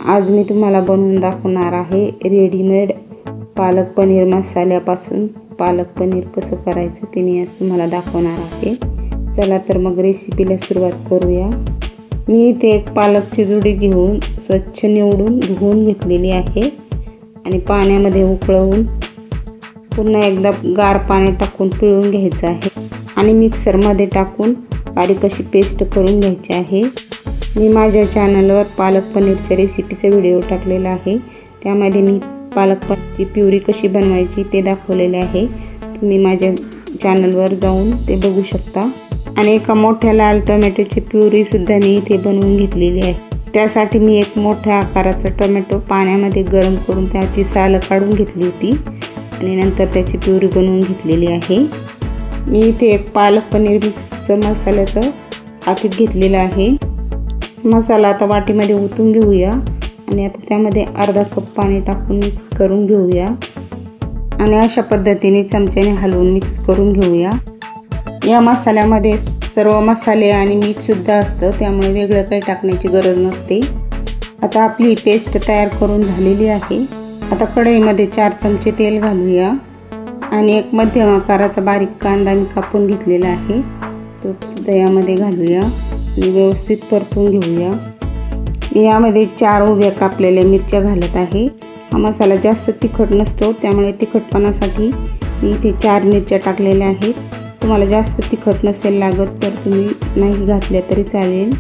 आज मी तुम्हाला बनवून दाखवणार आहे रेडीमेड पालक पनीर मसाल्यापासून पालक पनीर कसं करायचं ते मी आज तुम्हाला दाखवणार आहे। चला तर मग रेसिपीला सुरुवात करूया। मी इथे एक पालकची जुडी घेऊन स्वच्छ निवडून धुवून घेतलेली आहे आणि पाण्यामध्ये उकळवून पुन्हा एकदा गार पाणी टाकून पिळून घ्यायचं आहे आणि मिक्सरमध्ये टाकून बारीक अशी पेस्ट करून घ्यायची आहे। मी माझ्या चॅनलवर पालक पनीरच्या रेसिपीचा व्हिडिओ टाकलेला आहे, त्यामध्ये मी पालक पनीरची प्युरी कशी बनवायची ते दाखवलेले आहे। तुम्ही माझ्या चॅनलवर जाऊन ते बघू शकता। आणि एका मोठ्या लाल टोमॅटोची प्युरी सुद्धा मी इथे बनवून घेतलेली आहे। त्यासाठी मी एक मोठ्या आकाराचा टोमॅटो पाण्यामध्ये गरम करून त्याची साल काढून घेतली होती आणि नंतर त्याची प्युरी बनवून घेतलेली आहे। मी इथे एक पालक पनीर मिक्सचं मसाल्याचं पाकीट घेतलेलं आहे। मसाला आता वाटीमध्ये ओतून घेऊया आणि आता त्यामध्ये अर्धा कप पाणी टाकून मिक्स करून घेऊया आणि अशा पद्धतीने चमच्याने हलवून मिक्स करून घेऊया। या मसाल्यामध्ये सर्व मसाले आणि मीठ सुद्धा असतं, त्यामुळे वेगळं काही टाकण्याची गरज नसते। आता आपली पेस्ट तयार करून झालेली आहे। आता कढईमध्ये 4 चमचे तेल घालूया आणि एक मध्यम आकाराचा बारीक कांदा मी कापून घेतलेला आहे, तो सुद्धा यामध्ये घालूया आणि व्यवस्थित परतून घेऊया। मी यामध्ये 4 उभ्या कापलेल्या मिरच्या घालत आहे। हा मसाला जास्त तिखट नसतो, त्यामुळे तिखटपणासाठी मी इथे 4 मिरच्या टाकलेल्या आहेत। तुम्हाला जास्त तिखट नसेल लागत तर तुम्ही नाही घातल्या तरी चालेल।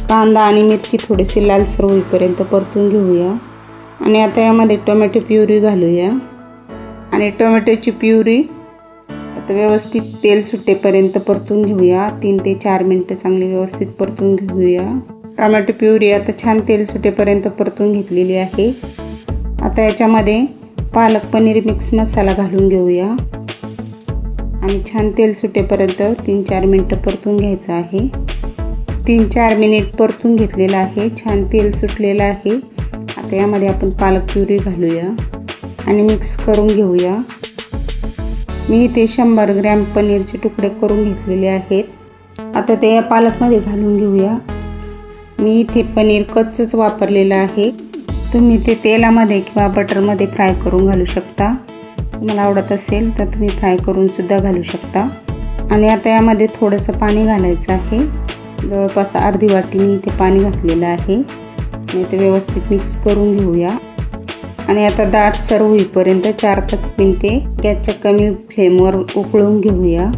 कांदा आणि मिरची थोडीशी लालसर होईपर्यंत परतून घेऊया आणि आता यामध्ये टोमॅटो प्युरी घालूया आणि टोमॅटोची प्युरी आता व्यवस्थित तेल सुटेपर्यंत परतून घेऊया। 3 ते 4 मिनिटं चांगली व्यवस्थित परतून घेऊया। टोमॅटो प्युरी आता छान तेल सुटेपर्यंत परतून घेतलेली आहे। आता याच्यामध्ये पालक पनीर मिक्स मसाला घालून घेऊया आणि छान तेल सुटेपर्यंत 3-4 मिनिटं परतून घ्यायचं आहे। 3-4 मिनिट परतून घेतलेलं आहे, छान तेल सुटलेलं आहे। आता यामध्ये आपण पालक प्युरी घालूया आणि मिक्स करून घेऊया। मी इथे 100 ग्रॅम पनीरचे तुकडे करून घेतलेले आहेत। आता ते या पालकमध्ये घालून घेऊया। मी इथे पनीर कच्चंच वापरलेलं आहे, तुम्ही ते तेलामध्ये किंवा बटरमध्ये फ्राय करून घालू शकता। तुम्हाला आवडत असेल तर तुम्ही फ्राय करून सुद्धा घालू शकता। आणि आता यामध्ये थोडंसं पाणी घालायचं आहे, जवळपास अर्धी वाटी मी इथे पाणी घातलेलं आहे आणि ते व्यवस्थित मिक्स करून घेऊया। आणि आता दाट सर होईपर्यंत 4-5 मिनिटे गॅसच्या कमी फ्लेमवर उकळवून घेऊया।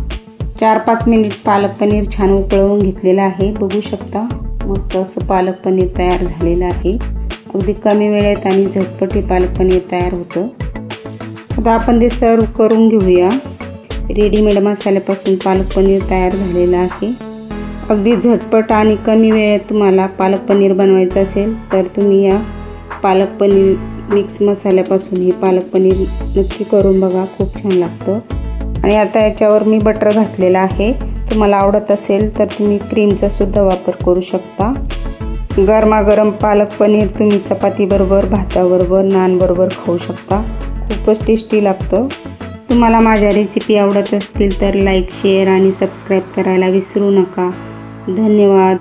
4-5 मिनिट पालक पनीर छान उकळवून घेतलेलं आहे, बघू शकता मस्त असं पालक पनीर तयार झालेलं आहे। अगदी कमी वेळेत आणि झटपट हे पालक पनीर तयार होतं। आता आपण ते सर्व करून घेऊया। रेडीमेड मसाल्यापासून पालक पनीर तयार झालेलं आहे। अगदी झटपट आणि कमी वेळेत तुम्हाला पालक पनीर बनवायचं असेल तर तुम्ही या पालक पनीर मिक्स मसाल्यापासून हे पालक पनीर नक्की करून बघा, खूप छान लागतं। आणि आता याच्यावर मी बटर घातलेलं आहे, तुम्हाला आवडत असेल तर तुम्ही क्रीमचा सुद्धा वापर करू शकता। गरमागरम पालक पनीर तुम्ही चपातीबरोबर, भाताबरोबर, नानबरोबर खाऊ शकता, खूपच टेस्टी लागतं। तुम्हाला माझ्या रेसिपी आवडत असतील तर लाईक, शेअर आणि सबस्क्राईब करायला विसरू नका। धन्यवाद।